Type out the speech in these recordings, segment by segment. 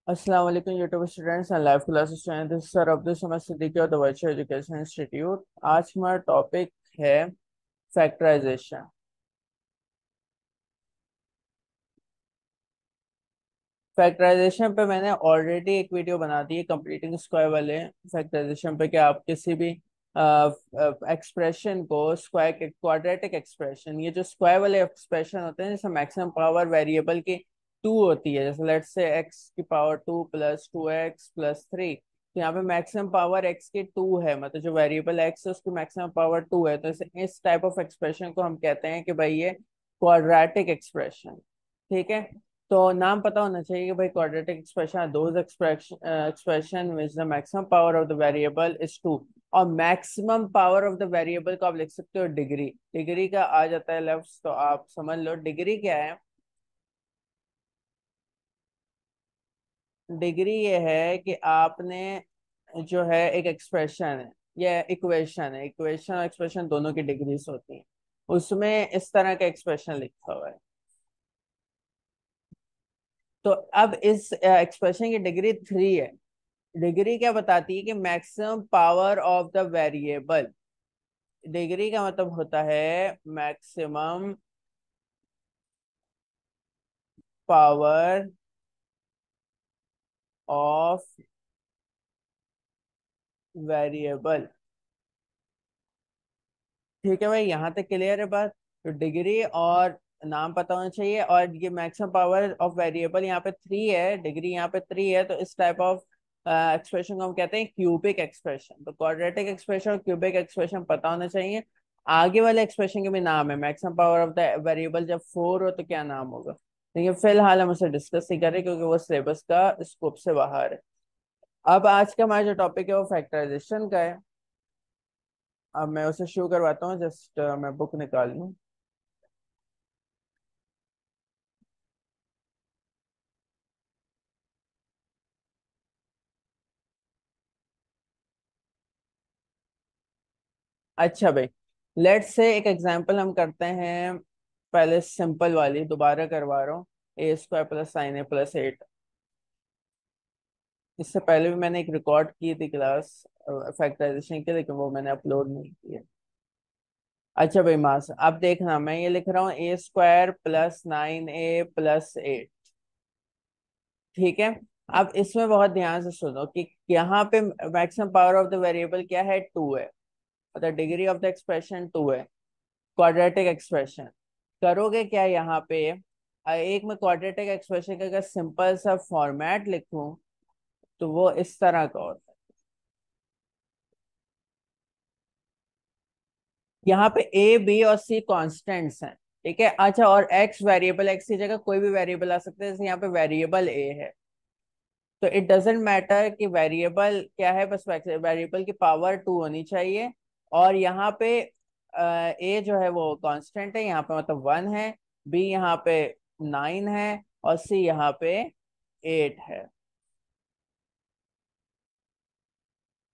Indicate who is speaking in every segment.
Speaker 1: अस्सलाम वालेकुम YouTube students and live class student, this is sir Abdul Samad Siddiqui और द वर्चुअल एजुकेशन इंस्टीट्यूट। आज हमारा टॉपिक है फैक्टराइजेशन। फैक्टराइजेशन पे मैंने ऑलरेडी एक वीडियो बना दी है, कंप्लीटिंग स्क्वायर वाले फैक्टराइजेशन पे, कि आप किसी भी एक्सप्रेशन को स्क्वायर क्वाड्रेटिक एक्सप्रेशन, ये जो स्क्वायर वाले एक्सप्रेशन होते हैं जैसे मैक्सिमम पावर वेरिएबल की टू होती है, जैसे लेट्स से एक्स की power two plus two x plus three, तो यहाँ पे मैक्सिमम पावर एक्स की टू है, मतलब जो वेरिएबल एक्स है उसकी मैक्सिमम पावर टू है, तो इस टाइप ऑफ एक्सप्रेशन को हम कहते हैं कि भाई ये क्वाड्रेटिक एक्सप्रेशन। ठीक है। तो नाम पता होना चाहिए कि भाई quadratic expression those expression which the maximum power of the variable is two. और maximum power of the variable को आप लिख सकते हो डिग्री, डिग्री का आ जाता है लफ्ज, तो आप समझ लो डिग्री क्या है। डिग्री ये है कि आपने जो है एक एक्सप्रेशन है या इक्वेशन है, इक्वेशन और एक्सप्रेशन दोनों की डिग्रीज होती हैं, उसमें इस तरह का एक्सप्रेशन लिखा हुआ है। तो अब इस एक्सप्रेशन की डिग्री थ्री है। डिग्री क्या बताती है कि maximum power of the variable. Degree का मतलब होता है मैक्सिमम पावर ऑफ वेरिएबल। ठीक है भाई, यहाँ तक क्लियर है बात। तो डिग्री और नाम पता होना चाहिए, और ये मैक्सिमम पावर ऑफ वेरिएबल यहाँ पे थ्री है, डिग्री यहाँ पे थ्री है, तो इस टाइप ऑफ एक्सप्रेशन को हम कहते हैं क्यूबिक एक्सप्रेशन। तो क्वाड्रेटिक एक्सप्रेशन और क्यूबिक एक्सप्रेशन पता होना चाहिए। आगे वाले एक्सप्रेशन के भी नाम है, maximum power of the variable जब फोर हो तो क्या नाम होगा, लेकिन फिलहाल हम उसे डिस्कस नहीं कर रहे क्योंकि वो सिलेबस का स्कोप से बाहर है। अब आज का हमारा जो टॉपिक है वो फैक्टराइजेशन का है। अब मैं उसे शुरू करवाता हूँ, जस्ट मैं बुक निकाल लूँ। अच्छा भाई, लेट्स से एक एग्जांपल हम करते हैं। पहले सिंपल वाली दोबारा करवा रहा हूँ। ए स्क्वायर प्लस साइन ए प्लस एट। इससे पहले भी मैंने एक रिकॉर्ड की थी क्लास फैक्टराइजेशन की, लेकिन वो मैंने अपलोड नहीं की है। अच्छा भाई, मास अब देखना, मैं ये लिख रहा हूँ ए स्क्वायर प्लस नाइन ए प्लस एट। ठीक है। अब इसमें बहुत ध्यान से सुनो कि यहाँ पे maximum power of the variable क्या है, टू है, मतलब degree of the expression two है। क्वाड्रेटिक एक्सप्रेशन करोगे क्या यहाँ पे, एक में क्वाड्रेटिक एक्सप्रेशन का अगर सिंपल सा फॉर्मेट लिखूं तो वो इस तरह का होता है। यहाँ पे ए बी और सी कॉन्स्टेंट्स हैं। ठीक है। अच्छा, और एक्स वेरिएबल, एक्स की जगह कोई भी वेरिएबल आ सकता है, जैसे यहाँ पे वेरिएबल ए है, तो इट डजेंट मैटर कि वेरिएबल क्या है, बस वेरिएबल की पावर टू होनी चाहिए। और यहाँ पे ए जो है वो कांस्टेंट है, यहाँ पे मतलब वन है, बी यहाँ पे नाइन है, और सी यहाँ पे एट है,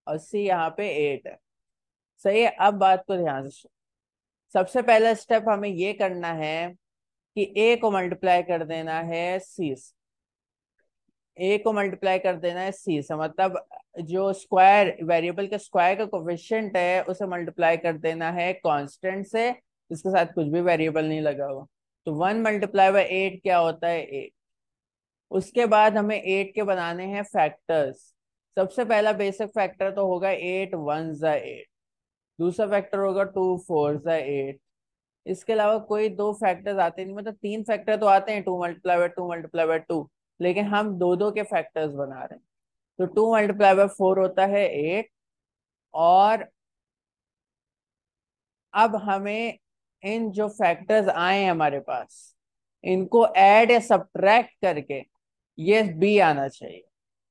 Speaker 1: और सी यहाँ पे एट है। सही है। अब बात को ध्यान से सुनो। सबसे पहला स्टेप हमें ये करना है कि ए को मल्टीप्लाई कर देना है सी से। ए को मल्टीप्लाई कर देना है सी से, मतलब जो स्क्वायर वेरिएबल के स्क्वायर का कोफिशिएंट है उसे मल्टीप्लाई कर देना है कांस्टेंट से, जिसके साथ कुछ भी वेरिएबल नहीं लगा हुआ। तो वन मल्टीप्लाई बाय एट क्या होता है, एट। उसके बाद हमें एट के बनाने हैं फैक्टर्स। सबसे पहला बेसिक फैक्टर तो होगा एट वन जा एट, दूसरा फैक्टर होगा टू फोर जा एट। इसके अलावा कोई दो फैक्टर्स आते नहीं, मतलब तीन फैक्टर तो आते हैं, to multiply by two multiply by two, लेकिन हम दो दो के फैक्टर्स बना रहे हैं। तो टू मल्टीप्लाई बाय फोर होता है एट। और अब हमें इन जो फैक्टर्स आए हैं हमारे पास, इनको ऐड या सब्ट्रैक्ट करके ये बी आना चाहिए।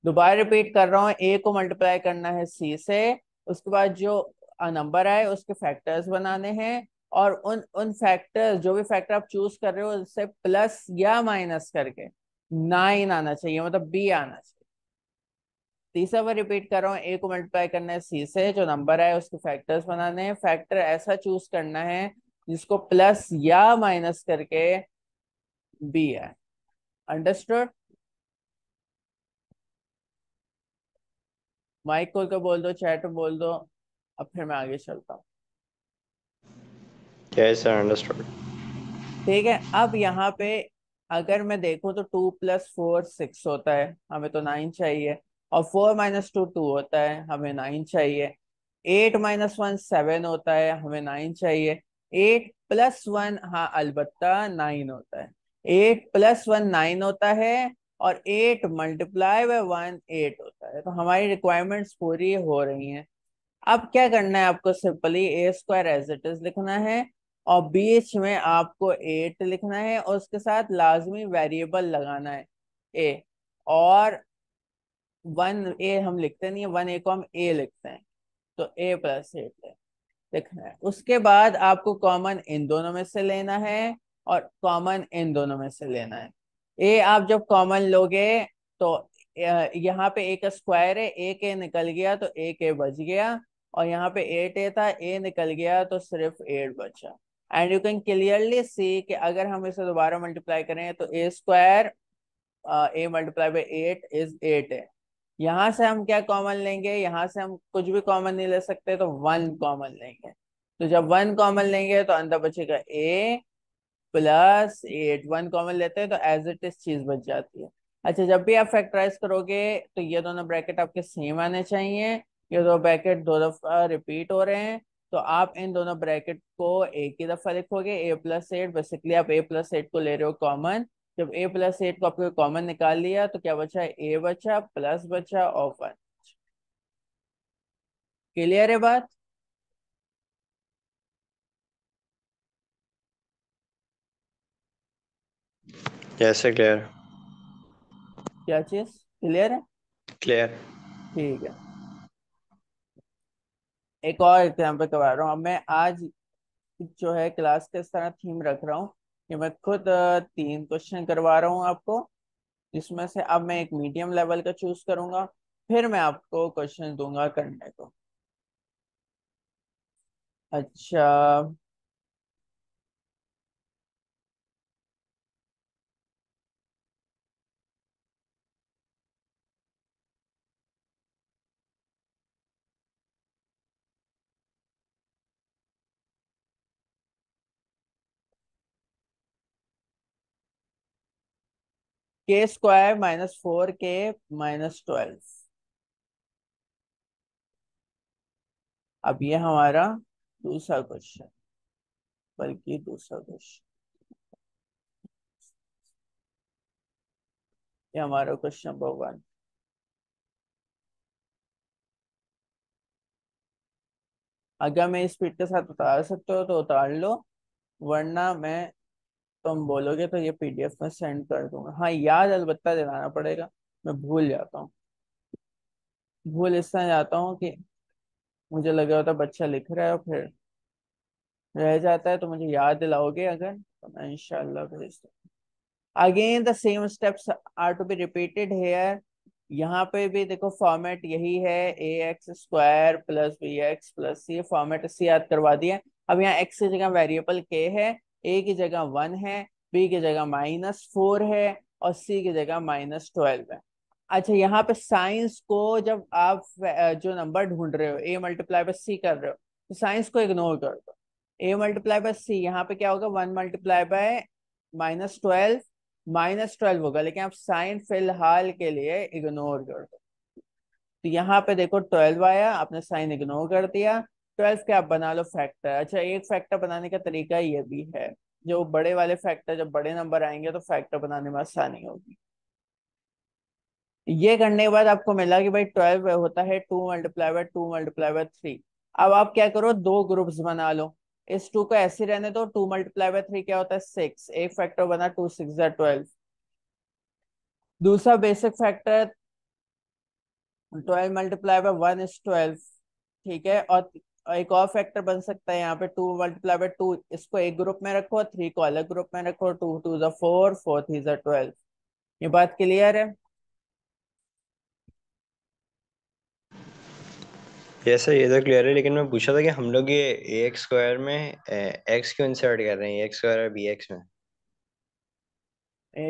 Speaker 1: दोबारा रिपीट कर रहा हूँ, ए को मल्टीप्लाई करना है सी से, उसके बाद जो नंबर आए उसके फैक्टर्स बनाने हैं, और उन उन फैक्टर्स, जो भी फैक्टर आप चूज कर रहे हो उससे प्लस या माइनस करके नाइन आना चाहिए, मतलब बी आना चाहिए। तीसरा बार रिपीट कर रहा हूँ, ए को मल्टीप्लाई करना है सी से, जो नंबर है उसके फैक्टर्स बनाने हैं, फैक्टर ऐसा चूज करना है जिसको प्लस या माइनस करके बी है। अंडरस्टूड। माइक खोल कर बोल दो, चैट में बोल दो, अब फिर मैं आगे चलता हूँ।
Speaker 2: Yes sir, understood.
Speaker 1: ठीक है, अब यहाँ पे अगर मैं देखूँ तो 2 + 4 6 होता है, हमें तो 9 चाहिए। और 4 - 2 2 होता है, हमें 9 चाहिए। 8 - 1 7 होता है, हमें 9 चाहिए। 8 + 1, हाँ अलबत्ता 9 होता है। 8 + 1 9 होता है। और 8 × 1 8 होता है, तो हमारी रिक्वायरमेंट्स पूरी हो रही हैं। अब क्या करना है आपको, simply A² as it is लिखना है। और बीच में आपको 8 लिखना है, और उसके साथ लाजमी वेरिएबल लगाना है ए। और 1 A हम लिखते नहीं है, 1 A को हम ए लिखते हैं। तो A + 8 लिखना है। उसके बाद आपको कॉमन इन दोनों में से लेना है, और कॉमन इन दोनों में से लेना है। ए आप जब कॉमन लोगे तो यहाँ पे ए का स्क्वायर है, एक ए निकल गया तो एक ए बच गया। और यहाँ पे 8 A था, ए निकल गया तो सिर्फ 8 बचा। And you can clearly see कि अगर हम इसे दोबारा मल्टीप्लाई करें तो A² A × 8 = 8 है। यहाँ से हम क्या कॉमन लेंगे, यहाँ से हम कुछ भी कॉमन नहीं ले सकते, तो 1 कॉमन लेंगे। तो जब 1 कॉमन लेंगे तो अंदर बचेगा A + 8। 1 कॉमन लेते हैं तो एज इट इज चीज बच जाती है। अच्छा, जब भी आप फैक्टराइज करोगे तो ये दोनों ब्रैकेट आपके सेम आने चाहिए। ये दो ब्रैकेट दो दफा रिपीट हो रहे हैं, तो आप इन दोनों ब्रैकेट को एक ही दफा लिखोगे। A + 8, बेसिकली आप A + 8 को ले रहे हो कॉमन। जब A + 8 को आपको कॉमन निकाल लिया तो क्या बचा, ए बचा, प्लस बचा और 1। क्लियर है बात?
Speaker 2: Yes sir, clear.
Speaker 1: क्या चीज क्लियर है?
Speaker 2: क्लियर।
Speaker 1: ठीक है, एक और एग्जाम्पल करवा रहा हूँ अब मैं आज। जो है क्लास के इस तरह थीम रख रहा हूँ कि मैं खुद 3 क्वेश्चन करवा रहा हूँ आपको, जिसमें से अब मैं एक मीडियम लेवल का चूज करूंगा, फिर मैं आपको क्वेश्चन दूंगा करने को। अच्छा, K² - 4K - 12। अब ये हमारा दूसरा क्वेश्चन, बल्कि दूसरा क्वेश्चन, ये हमारा क्वेश्चन नंबर 1। अगर मैं स्पीड के साथ उतार सकते हो तो उतार लो, वरना मैं, तुम बोलोगे तो ये PDF में सेंड कर दूंगा। हाँ, याद अलबत्ता दिलाना पड़ेगा, मैं भूल जाता हूँ। भूल इस तरह जाता हूँ कि मुझे लगा होता बच्चा लिख रहा है और फिर रह जाता है, तो मुझे याद दिलाओगे अगर, तो मैं इंशाल्लाह भेज दूँ। Again the same steps are to be repeated here. यहाँ पे भी देखो फॉर्मेट यही है, AX² + BX + C। फॉर्मेट इससे याद करवा दिया। अब यहाँ x की जगह वेरिएबल k है, a की जगह 1 है, b की जगह -4 है, और c की जगह -12 है। अच्छा, यहाँ पे साइंस को जब आप जो नंबर ढूंढ रहे हो A × C कर रहे हो, तो साइंस को इग्नोर कर दो। A × C, यहाँ पे क्या होगा, 1 × -12 होगा, लेकिन आप साइन फिलहाल के लिए इग्नोर कर दो। तो यहाँ पे देखो 12 आया, आपने साइन इग्नोर कर दिया। 12 के आप बना लो फैक्टर। अच्छा, एक फैक्टर बनाने का तरीका ये भी है, जो बड़े वाले फैक्टर, जब बड़े नंबर आएंगे तो फैक्टर बनाने में आसानी होगी। ये करने के बाद आपको मिला कि भाई 12 होता है 2 × 2 × 3। अब आप क्या करो, दो ग्रुप्स बना लो। इस 2 को ऐसे रहने दो। 2 × 3 क्या होता है, 6। एक फैक्टर बना, 2 × 6 = 12। दूसरा बेसिक फैक्टर, 12 × 1 = 12। ठीक है, और एक और फैक्टर बन सकता है यहाँ पे, 2 × 2। इसको एक ग्रुप में रखो, 3 को अलग ग्रुप में रखो। 2 2 = 4, 4 3 = 12। ये बात क्लियर है?
Speaker 2: यस सर, ये तो क्लियर है, लेकिन मैं पूछा था कि हम लोग ये AX² में एक्स क्यों इंसर्ट कर रहे हैं, AX² और BX में।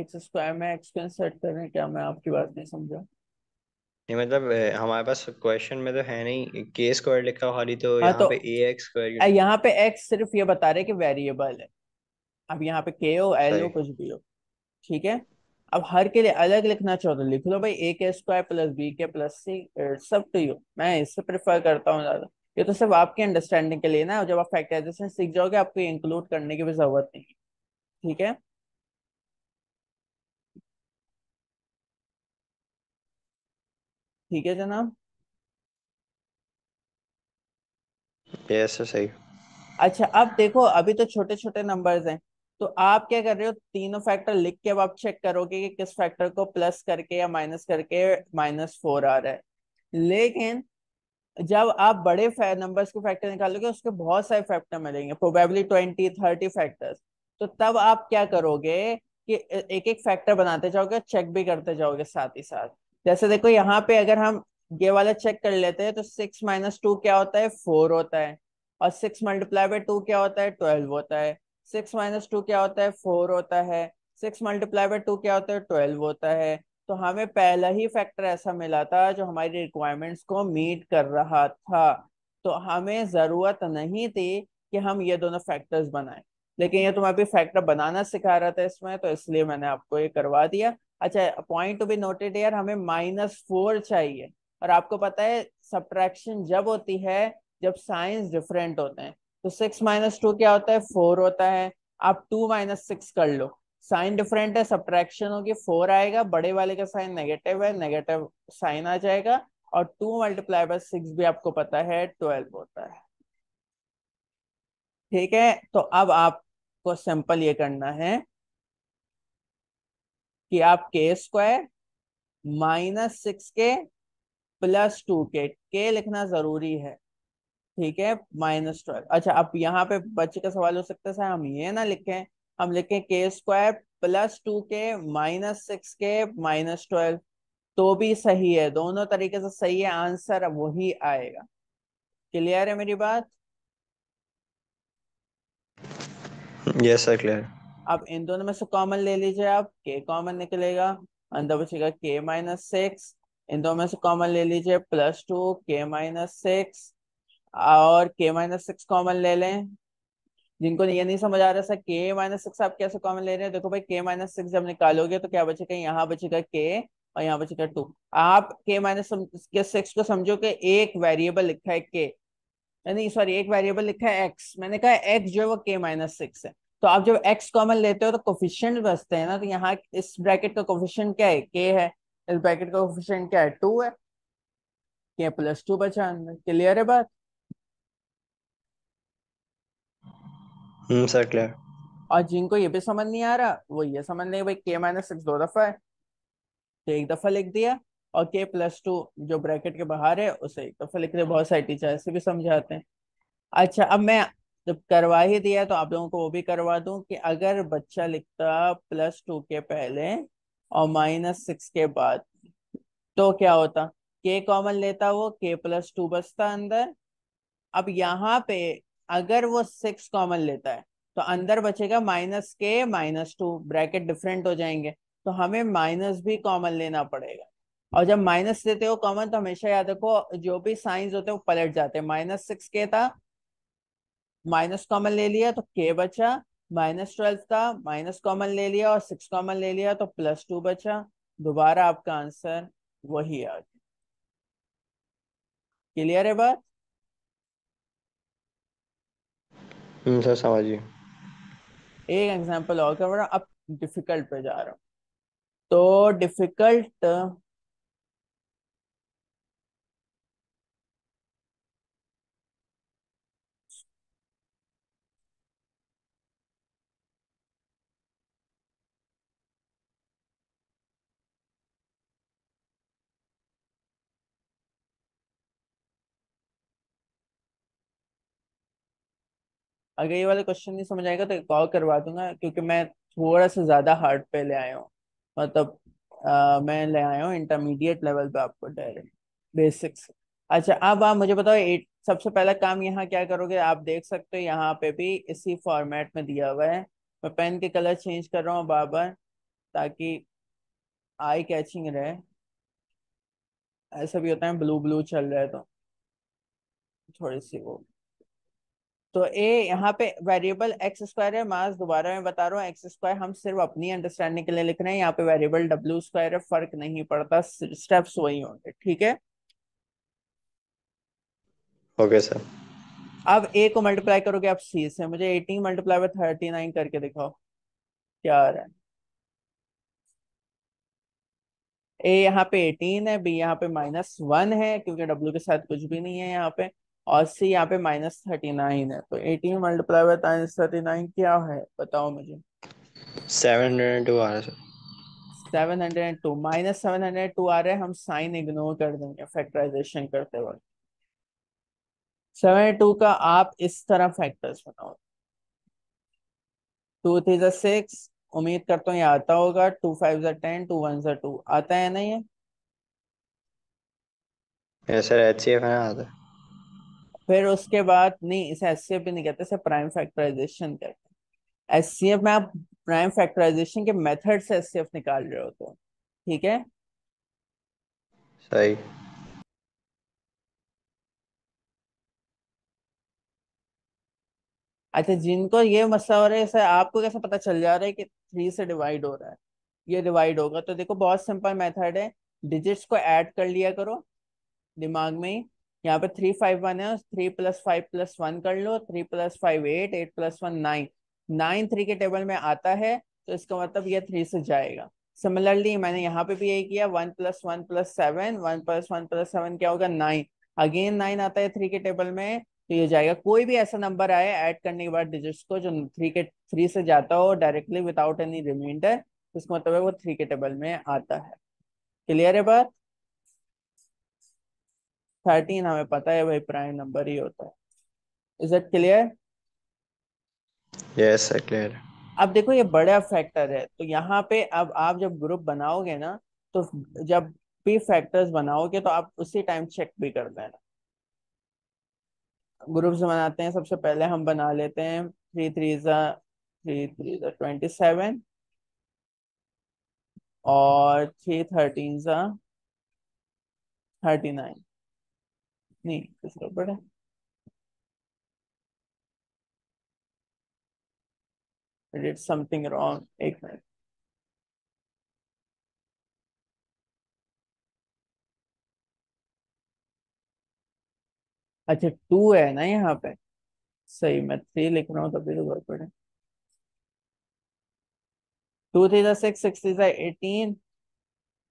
Speaker 1: x² में x को इंसर्ट करें क्या, मैं आपकी बात नहीं समझा।
Speaker 2: नहीं मतलब हमारे पास क्वेश्चन में तो है नहीं के स्क्वायर लिखा हुआ खाली, तो
Speaker 1: हाँ
Speaker 2: यहाँ
Speaker 1: तो
Speaker 2: पे ए एक्स स्क्वायर क्यों लिखा?
Speaker 1: यहाँ पे एक्स सिर्फ ये बता रहे कि वेरिएबल है। अब यहाँ पे के हो एल हो
Speaker 2: सही।
Speaker 1: कुछ भी हो, ठीक है। अब हर के लिए अलग लिखना चाहो तो लिख लो भाई, ए के स्क्वायर प्लस बी के प्लस सी, सब टू यू। मैं इससे प्रेफर करता हूँ ज्यादा। ये तो सिर्फ आपकी अंडरस्टैंडिंग के लिए ना, जब आप फैक्टराइजेशन सीख जाओगे आपको इंक्लूड करने की भी जरूरत नहीं है, ठीक है। ठीक है जनाब।
Speaker 2: ये ऐसे सही।
Speaker 1: अच्छा अब देखो, अभी तो छोटे छोटे नंबर्स हैं, तो आप क्या कर रहे हो, तीनों फैक्टर लिख के अब आप चेक करोगे कि किस फैक्टर को प्लस करके या माइनस करके -4 आ रहा है। लेकिन जब आप बड़े नंबर्स के फैक्टर निकालोगे उसके बहुत सारे फैक्टर मिलेंगे, प्रोबेबली 20-30 फैक्टर्स। तो तब आप क्या करोगे कि एक एक फैक्टर बनाते जाओगे, चेक भी करते जाओगे साथ ही साथ। जैसे देखो यहाँ पे अगर हम ये वाला चेक कर लेते हैं तो 6 - 2 क्या होता है, 4 होता है। और 6 × 2 क्या होता है, 12 होता है। 6 - 2 क्या होता है, 4 होता है। 6 × 2 क्या होता है, 12 होता है। तो हमें पहला ही फैक्टर ऐसा मिला था जो हमारी रिक्वायरमेंट्स को मीट कर रहा था। तो हमें जरूरत नहीं थी कि हम ये दोनों फैक्टर्स बनाएं। लेकिन ये तुम्हें अभी फैक्टर बनाना सिखा रहा था इसमें, तो इसलिए मैंने आपको ये करवा दिया। अच्छा, पॉइंट टू बी नोटेड यार, हमें -4 चाहिए। और आपको पता है सब्ट्रैक्शन जब होती है जब साइंस डिफरेंट होते हैं। तो 6 - 2 क्या होता है, 4 होता है। आप 2 - 6 कर लो, साइन डिफरेंट है, सब्ट्रैक्शन होगी, 4 आएगा, बड़े वाले का साइन नेगेटिव है, नेगेटिव साइन आ जाएगा। और 2 × 6 भी आपको पता है 12 होता है। ठीक है, तो अब आपको सिंपल ये करना है कि आप के स्क्वायर -6 के +2 के लिखना जरूरी है, ठीक है, -12। अच्छा अब यहाँ पे बच्चे का सवाल हो सकता है सर हम ये ना लिखें, हम लिखें के स्क्वायर +2 के -6 के -12, तो भी सही है, दोनों तरीके से सही है, आंसर वही आएगा। क्लियर है मेरी बात।
Speaker 2: Yes sir clear.
Speaker 1: अब इन दोनों में से कॉमन ले लीजिए, आप के कॉमन निकलेगा, अंदर बचेगा के -6। इन दोनों में से कॉमन ले लीजिए, +2 के -6, और के -6 कॉमन ले लें। जिनको ये नहीं समझ आ रहा सर के -6 आप कैसे कॉमन ले रहे हैं, देखो भाई के -6 जब निकालोगे तो क्या बचेगा, यहाँ बचेगा के और यहाँ बचेगा 2। आप के -6 को समझो कि एक वेरिएबल लिखा है के, नहीं सॉरी, एक वेरिएबल लिखा है एक्स, मैंने कहा एक्स जो है वो के -6 है। तो आप जब एक्स कॉमन लेते हो तो कोफिशिएंट बचते हैं ना, तो यहाँ इस ब्रैकेट का कोफिशिएंट क्या है, के है। इस ब्रैकेट का कोफिशिएंट क्या है, 2 है। के +2 बचा अंदर। क्लियर है बात।
Speaker 2: Sir clear.
Speaker 1: और जिनको ये भी समझ नहीं आ रहा वो ये समझ लेंगे भाई के -6 दो दफा है, तो एक दफा लिख दिया। और के +2 जो ब्रैकेट के बाहर है उसे एक दफा लिख दिया। बहुत सारे टीचर ऐसे भी समझाते हैं। अच्छा अब मैं जब करवा ही दिया तो आप लोगों को वो भी करवा दूं कि अगर बच्चा लिखता +2 के पहले और -6 के बाद, तो क्या होता, के कॉमन लेता वो, के +2 बचता अंदर। अब यहाँ पे अगर वो 6 कॉमन लेता है तो अंदर बचेगा -के -2, ब्रैकेट डिफरेंट हो जाएंगे। तो हमें माइनस भी कॉमन लेना पड़ेगा। और जब माइनस लेते हो कॉमन तो हमेशा याद रखो जो भी साइंस होते हैं वो पलट जाते हैं। -6 के था, माइनस कॉमन ले लिया तो के बचा। -12 था, माइनस कॉमन ले लिया और 6 कॉमन ले लिया तो +2 बचा। दोबारा आपका आंसर वही आ गया। क्लियर है बात।
Speaker 2: सर समझिए।
Speaker 1: एक एग्जांपल और कर रहा हूं, अब डिफिकल्ट पे जा रहा हूँ। तो डिफिकल्ट, अगर ये वाला क्वेश्चन नहीं समझ आएगा तो एक और करवा दूंगा, क्योंकि मैं थोड़ा सा ज्यादा हार्ड पे ले आया हूँ। मतलब मैं ले आया हूँ इंटरमीडिएट लेवल पे आपको डायरेक्ट, बेसिक्स। अच्छा अब आप मुझे बताओ, सबसे पहला काम यहाँ क्या करोगे, आप देख सकते हो यहाँ पे भी इसी फॉर्मेट में दिया हुआ है। मैं पेन के कलर चेंज कर रहा हूँ बार बार ताकि आई कैचिंग रहे। ऐसा भी होता है ब्लू ब्लू चल रहा है तो थोड़ी सी वो। तो ए यहाँ पे वेरिएबल एक्स स्क्वायर है, मास दोबारा मैं बता रहा हूँ एक्स स्क्वायर हम सिर्फ अपनी अंडरस्टैंडिंग के लिए लिख रहे हैं, यहाँ पे वेरिएबल डब्ल्यू स्क्वायर है, फर्क नहीं पड़ता, स्टेप्स वही होंगे, ठीक है।
Speaker 2: Okay sir.
Speaker 1: अब ए को मल्टीप्लाई करोगे आप सी से, मुझे 18 मल्टीप्लाई बाय 39 करके दिखाओ क्या आ रहा है। ए यहाँ पे 18 है, बी यहाँ पे -1 है क्योंकि डब्ल्यू के साथ कुछ भी नहीं है यहाँ पे, और सी यहाँ पे -39 है। तो 18 मल्टीप्लाई बाय 39 क्या है बताओ मुझे।
Speaker 2: 702 आ रहा है सर।
Speaker 1: 702 -702 आ रहा है, हम साइन इग्नोर कर देंगे फैक्टराइजेशन करते वक्त। 72 का आप इस तरह फैक्टर्स बनाओ, 2 3 6, उम्मीद करता हूँ ये आता होगा, 2 5 10, 2 1 2 आता है ना ये।
Speaker 2: ये सर एच सी एफ है ना आता है।
Speaker 1: फिर उसके बाद नहीं, इसे एचसीएफ भी नहीं कहते, इसे प्राइम फैक्टराइजेशन कहते हैं। एचसीएफ में आप प्राइम फैक्टराइजेशन के मेथड से एचसीएफ निकाल रहे हो तो ठीक है।
Speaker 2: सही।
Speaker 1: अच्छा, जिनको ये मसला हो रहा है, सर आपको कैसे पता चल जा रहा है कि 3 से डिवाइड हो रहा है, ये डिवाइड होगा तो देखो बहुत सिंपल मेथड है, डिजिट्स को ऐड कर लिया करो दिमाग में ही। यहाँ पे 3 5 1 है, 3 + 5 + 1 कर लो, 3 + 5 8, 8 + 1 9, 9 3 के टेबल में आता है, तो इसका मतलब ये 3 से जाएगा। सिमिलरली मैंने यहाँ पे भी यही किया, 1 + 1 + 7, 1 + 1 + 7 क्या होगा 9, अगेन 9 आता है 3 के टेबल में, तो ये जाएगा। कोई भी ऐसा नंबर आए ऐड करने के बाद डिजिट्स को जो 3 से जाता हो डायरेक्टली विदाउट एनी रिमाइंडर, इसका मतलब है वो 3 के टेबल में आता है। क्लियर है बात। 13 हमें पता है भाई प्राइम नंबर ही होता है। Is it clear.
Speaker 2: Yes sir clear.
Speaker 1: अब देखो ये बड़ा फैक्टर है, तो यहाँ पे अब आप जब ग्रुप बनाओगे ना, तो जब भी फैक्टर्स बनाओगे तो आप उसी टाइम चेक भी कर देना। ग्रुप्स बनाते हैं, सबसे पहले हम बना लेते हैं 3 3 ज़ा 27 और 3 13 ज़ा 39। नहीं कुछ गड़बड़ है, डिड समथिंग रॉन्ग, एक मिनट। अच्छा 2 है ना यहाँ पे, सही मैं 3 लिख रहा हूँ तभी तो गड़बड़ है। 2 3 ज़ा 6, 6 3 ज़ा 18,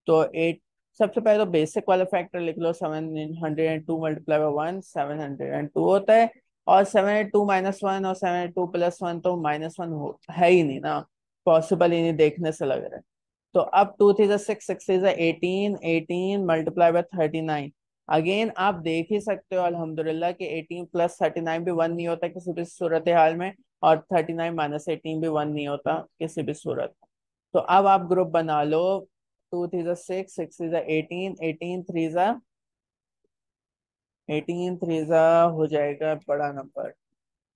Speaker 1: तो 8, सबसे पहले तो बेसिक वाला फैक्टर लिख लो, 702 मल्टीप्लाई बाय 1 702 होता है, और 702 -1 और 702 +1 तो -1 हो है ही नहीं ना, पॉसिबल ही नहीं देखने से लग रहा है। तो अब 2 3 ज़ा 6, 6 3 ज़ा 18, 18 मल्टीप्लाई बाय 39, अगेन आप देख ही सकते हो अल्हम्दुलिल्लाह कि 18 + 39 भी 1 नहीं होता किसी भी सूरत हाल में, और 39 -18 भी 1 नहीं होता किसी भी सूरत में। तो अब आप ग्रुप बना लो, 2 3 ज़ा 6, 6 3 ज़ा 18, 18 3 ज़ा हो जाएगा बड़ा नंबर,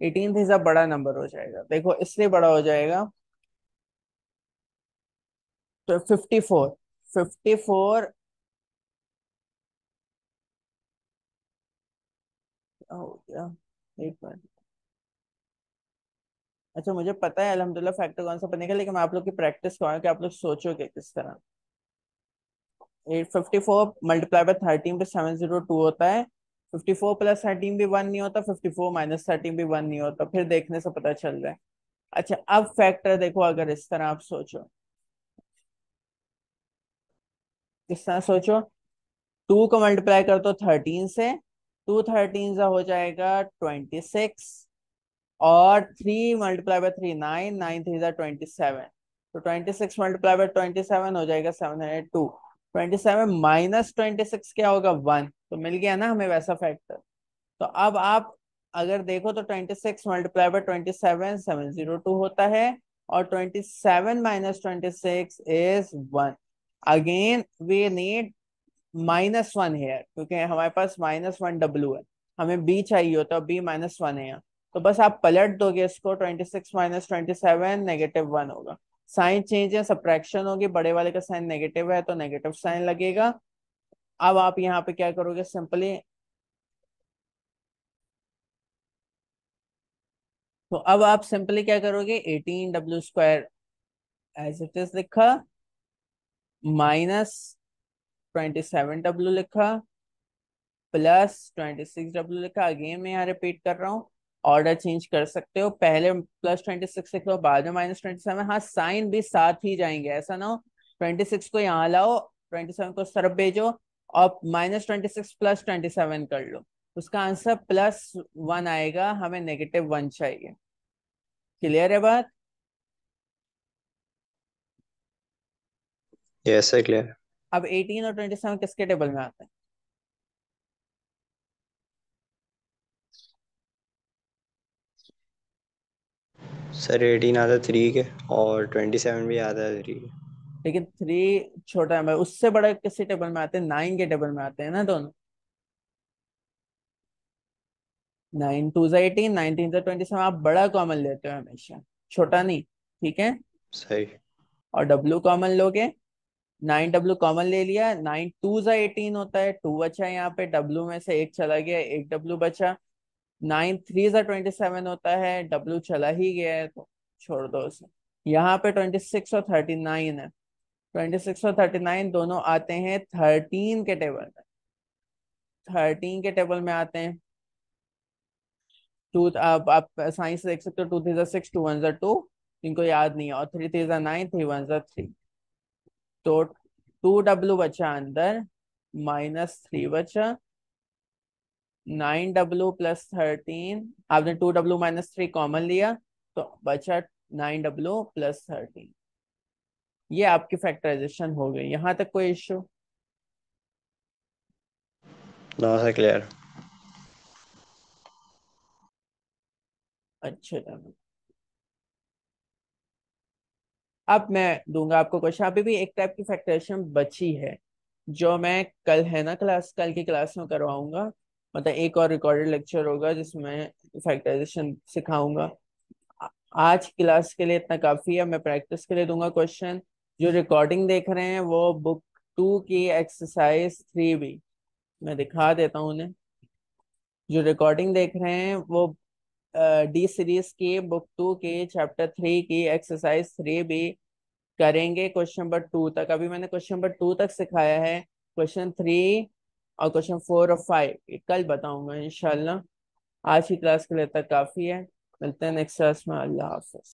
Speaker 1: 18 3 ज़ा बड़ा नंबर हो जाएगा, देखो इसलिए बड़ा हो जाएगा, तो 54, 54 हो गया। एक मिनट। अच्छा मुझे पता है अल्हम्दुलिल्लाह फैक्टर कौन सा बनेगा, लेकिन मैं आप लोग की प्रैक्टिस कराऊं कि आप लोग सोचोगे किस तरह। 854 मल्टीप्लाई बाय 13 पे 702 होता है, 54 + 13 भी 1 नहीं होता, 54 -13 भी 1 नहीं होता, फिर देखने से पता चल रहा है। अच्छा अब फैक्टर देखो, अगर इस तरह आप सोचो, इस तरह सोचो, 2 को मल्टीप्लाई कर दो 13 से, 2 13 हो जाएगा 26, और 3 × 3 9, 9 3 ज़ा 27, तो 26 मल्टीप्लाई बाय 27 हो जाएगा 702, 27 -26 क्या होगा 1, तो मिल गया ना हमें वैसा फैक्टर। तो अब आप अगर देखो तो 26 मल्टीप्लाई बाय 27 702 होता है, और 27 -26 is 1। Again we need -1 here, क्योंकि हमारे पास -1 डब्ल्यू है, हमें बी चाहिए होता है, बी -1 है यहाँ। तो बस आप पलट दोगे इसको, 26 -27 -1 होगा, साइन चेंज है, सब्ट्रैक्शन होगी, बड़े वाले का साइन नेगेटिव है तो नेगेटिव साइन लगेगा। अब आप यहाँ पे क्या करोगे सिंपली, तो अब आप सिंपली क्या करोगे, 18w² एज इट इज लिखा, -27w लिखा, +26w लिखा। अगेन मैं यहाँ रिपीट कर रहा हूँ, ऑर्डर चेंज कर सकते हो, पहले +26 लिख लो, बाद में -27। हाँ, साइन भी साथ ही जाएंगे, ऐसा ना हो 26 को यहाँ लाओ, 27 को उस तरफ भेजो, और -26 +27 कर लो। उसका आंसर +1 आएगा, हमें -1 चाहिए। क्लियर है बात?
Speaker 2: ये ऐसा क्लियर।
Speaker 1: अब 18 और 27 किसके टेबल में आते हैं?
Speaker 2: सर 18 आता है 3 के, और 27 भी आता है 3 के।
Speaker 1: लेकिन 3 छोटा है, उससे बड़ा किसी टेबल में आते हैं, 9 के टेबल में आते हैं ना दोनों। 9 2 18, 9 3 27, आप बड़ा कॉमन लेते हो हमेशा, छोटा नहीं। ठीक है,
Speaker 2: सही।
Speaker 1: और डब्लू कॉमन लोगे, 9w कॉमन ले लिया, 9 2 18 होता है, 2 बचा यहाँ पे, डब्लू में से एक चला गया, एक डब्लू बचा। 9 3 27 होता है, डब्लू चला ही गया है तो छोड़ दो उसे। यहाँ पे 26 और 39 है, 26 और 39 दोनों आते हैं 13 के टेबल में, 13 के टेबल में आते हैं। टू, आप साइंस से देख सकते हो, 2 3 6, 2 1 2, इनको याद नहीं है, और 3 3 9, 3 1 3। तो 2w बचा अंदर, -3 बचा, 9w + 13, आपने 2w - 3 कॉमन लिया, तो बचा 9w + 13। ये आपकी फैक्टराइजेशन हो गई, यहाँ तक कोई इश्यू?
Speaker 2: ना सर क्लियर।
Speaker 1: अच्छा चलो, अब मैं दूंगा आपको क्वेश्चन। अभी भी एक टाइप की फैक्टराइजेशन बची है, जो मैं कल, है ना क्लास, कल की क्लास में करवाऊंगा। मतलब एक और रिकॉर्डेड लेक्चर होगा जिसमें फैक्टराइजेशन सिखाऊंगा। आ- आज क्लास के लिए इतना काफी है, मैं प्रैक्टिस के लिए दूंगा क्वेश्चन। जो रिकॉर्डिंग देख रहे हैं वो बुक 2 की एक्सरसाइज 3B, मैं दिखा देता हूँ उन्हें। जो रिकॉर्डिंग देख रहे हैं वो डी सीरीज की बुक 2 की चैप्टर 3 की एक्सरसाइज 3B करेंगे, क्वेश्चन नंबर 2 तक। अभी मैंने क्वेश्चन नंबर 2 तक सिखाया है, क्वेश्चन 3 और क्वेश्चन 4 और 5 ये कल बताऊंगा इंशाल्लाह। आज की क्लास के लिए तक काफी है, मिलते हैं नेक्स्ट क्लास में। अल्लाह हाफिज।